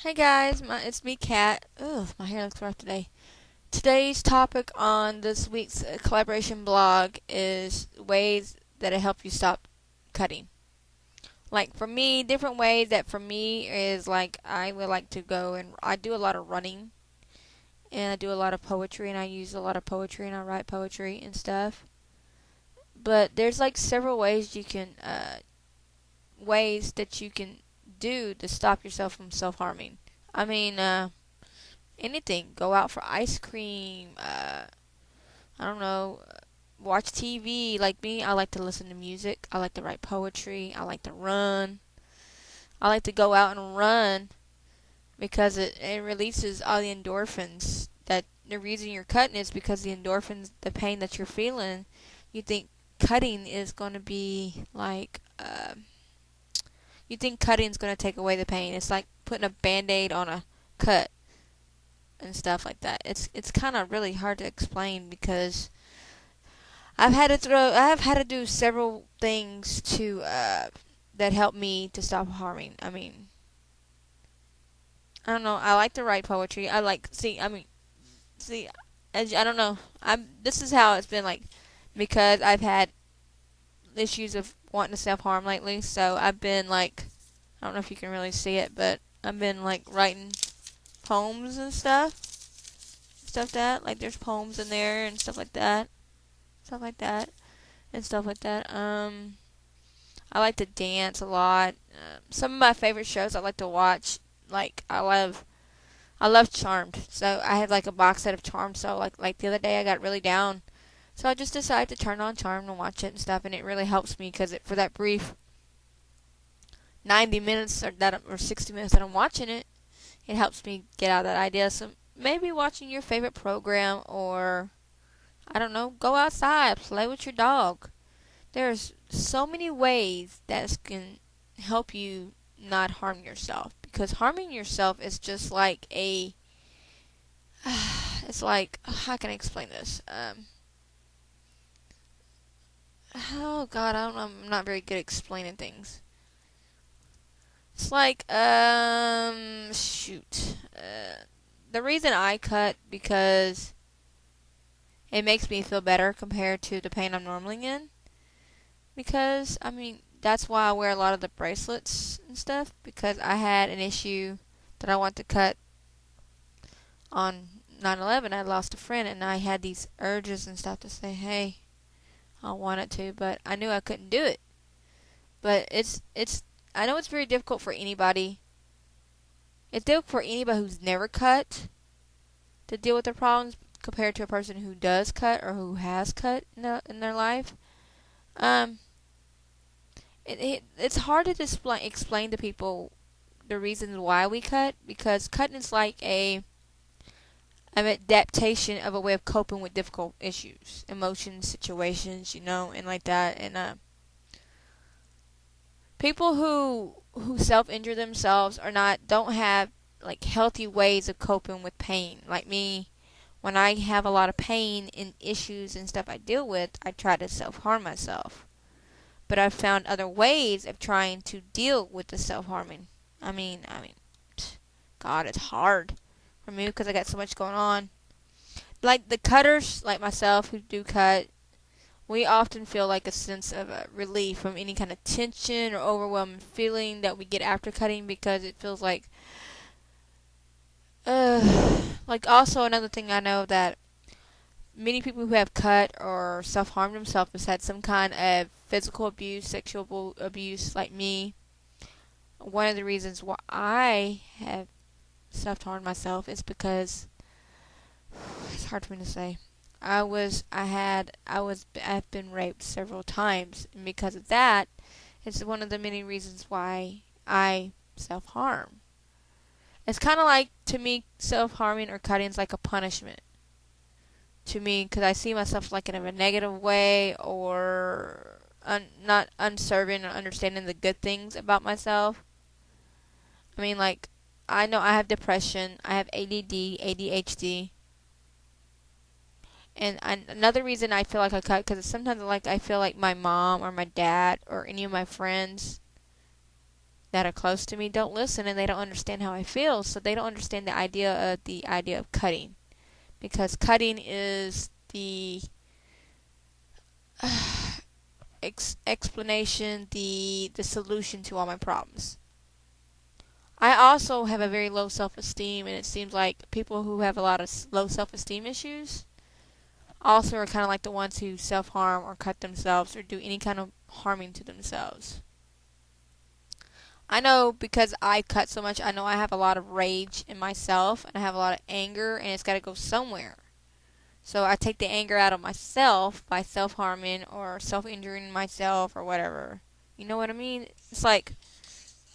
Hey guys, it's me, Kat. Ugh, my hair looks rough today. Today's topic on this week's collaboration blog is ways that it help you stop cutting. Like for me, different ways that for me is like I would like to go and I do a lot of running and I do a lot of poetry and I use a lot of poetry and I write poetry and stuff. But there's like several ways that you can do to stop yourself from self-harming. I mean, anything. Go out for ice cream. I don't know. Watch TV. Like me, I like to listen to music. I like to write poetry. I like to run. I like to go out and run because it releases all the endorphins. That the reason you're cutting is because the endorphins, the pain that you're feeling, you think cutting is going to be like, you think cutting is going to take away the pain. It's like putting a band-aid on a cut and stuff like that. It's kind of really hard to explain because I have had to do several things to that help me to stop harming. I mean, I don't know. I like to write poetry. I like see I don't know. I'm this is how it's been like because I've had issues of wanting to self harm lately. So I've been like I don't know if you can really see it, but I've been like writing poems and stuff that like there's poems in there and stuff like that, stuff like that, and stuff like that. I like to dance a lot. Some of my favorite shows I like to watch, like I love Charmed. So I have like a box set of Charmed. So like the other day I got really down, so I just decided to turn on Charmed and watch it and stuff, and it really helps me because for that brief 90 minutes or 60 minutes that I'm watching it, it helps me get out of that idea. So maybe watching your favorite program or I don't know, go outside, play with your dog. There's so many ways that can help you not harm yourself because harming yourself is just like a it's like how can I explain this oh god I don't know I'm not very good at explaining things. It's like shoot the reason I cut because it makes me feel better compared to the pain I'm normally in. Because I mean that's why I wear a lot of the bracelets and stuff because I had an issue that I want to cut on 9/11. I lost a friend and I had these urges and stuff to say, "Hey, I wanted to, but I knew I couldn't do it." But it's I know it's very difficult for anybody. It's difficult for anybody who's never cut to deal with their problems compared to a person who does cut or who has cut in their life. Um, it's hard to explain to people the reasons why we cut because cutting is like an adaptation of a way of coping with difficult issues, emotions, situations, and like that. And people who self injure themselves don't have like healthy ways of coping with pain. Like me, when I have a lot of pain and issues and stuff I deal with, I try to self harm myself. But I've found other ways of trying to deal with the self harming. I mean, God, it's hard for me because I got so much going on. Like the cutters, like myself, who do cut, we often feel like a sense of relief from any kind of tension or overwhelming feeling that we get after cutting because it feels like also another thing I know that many people who have cut or self harmed themselves has had some kind of physical abuse, sexual abuse, like me. One of the reasons why I have self harmed myself is because it's hard for me to say. I've been raped several times, and because of that, it's one of the many reasons why I self harm. It's kind of like to me, self harming or cutting is like a punishment to me because I see myself like in a negative way or not unserving or understanding the good things about myself. I mean, like I know I have depression, I have ADD, ADHD. And another reason I feel like I cut because sometimes I feel like my mom or my dad or any of my friends that are close to me don't listen, and they don't understand how I feel, so they don't understand the idea of cutting, because cutting is the explanation, the solution to all my problems. I also have a very low self-esteem, and it seems like people who have a lot of low self-esteem issues also are kind of like the ones who self-harm or cut themselves or do any kind of harming to themselves. I know because I cut so much, I know I have a lot of rage in myself, and I have a lot of anger, and it's got to go somewhere. So I take the anger out of myself by self-harming or self-injuring myself or whatever. You know what I mean? It's like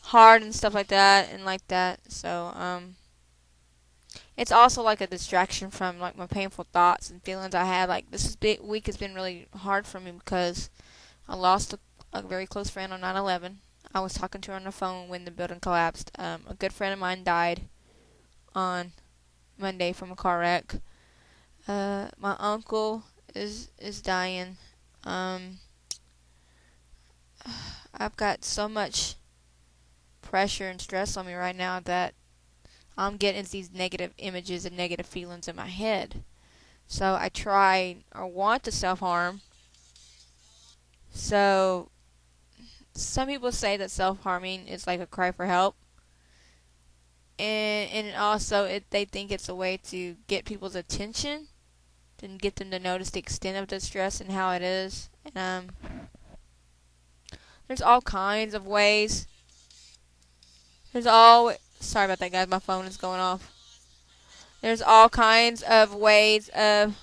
hard and stuff like that and like that. So it's also like a distraction from like my painful thoughts and feelings I had. Like week has been really hard for me because I lost a very close friend on 9/11. I was talking to her on the phone when the building collapsed. A good friend of mine died on Monday from a car wreck. My uncle is dying. I've got so much pressure and stress on me right now that I'm getting these negative images and negative feelings in my head. So I try or want to self-harm. So some people say that self-harming is like a cry for help. And also they think it's a way to get people's attention and get them to notice the extent of the stress and how it is. And there's all kinds of ways. Sorry about that, guys. My phone is going off. There's all kinds of ways of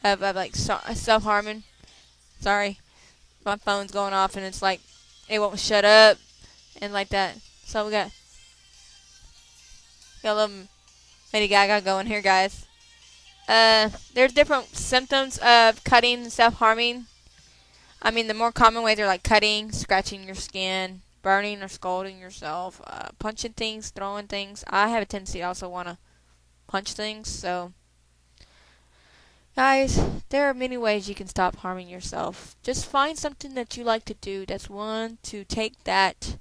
like self-harming. Sorry, my phone's going off and it's like it won't shut up and like that. So we got a little Lady Gaga going here, guys. There's different symptoms of cutting and self-harming. I mean, the more common ways are like cutting, scratching your skin, burning or scalding yourself, punching things, throwing things. I have a tendency to also want to punch things, so guys, there are many ways you can stop harming yourself. Just find something that you like to do that's one to take that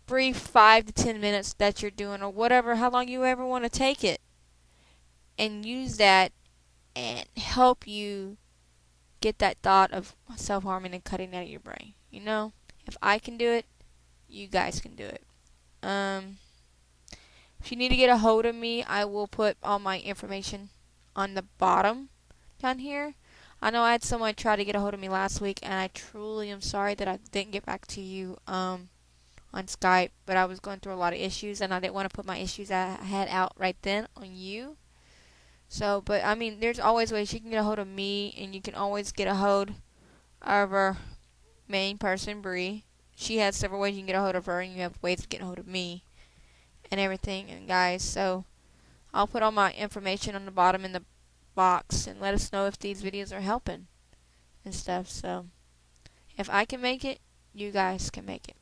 brief 5 to 10 minutes that you're doing or whatever, how long you ever want to take it, and use that and help you get that thought of self-harming and cutting out of your brain. You know, if I can do it, you guys can do it. If you need to get a hold of me, I will put all my information on the bottom down here. I know I had someone try to get a hold of me last week, and I truly am sorry that I didn't get back to you on Skype, but I was going through a lot of issues, and I didn't want to put my issues I had out right then on you. So, but I mean, there's always ways you can get a hold of me, and you can always get a hold of our main person, Bree. She has several ways you can get a hold of her, and you have ways to get a hold of me and everything. And guys, so I'll put all my information on the bottom in the box, and let us know if these videos are helping and stuff. So if I can make it, you guys can make it.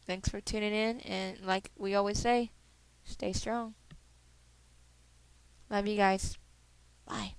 Thanks for tuning in, and like we always say, stay strong. Love you guys. Bye.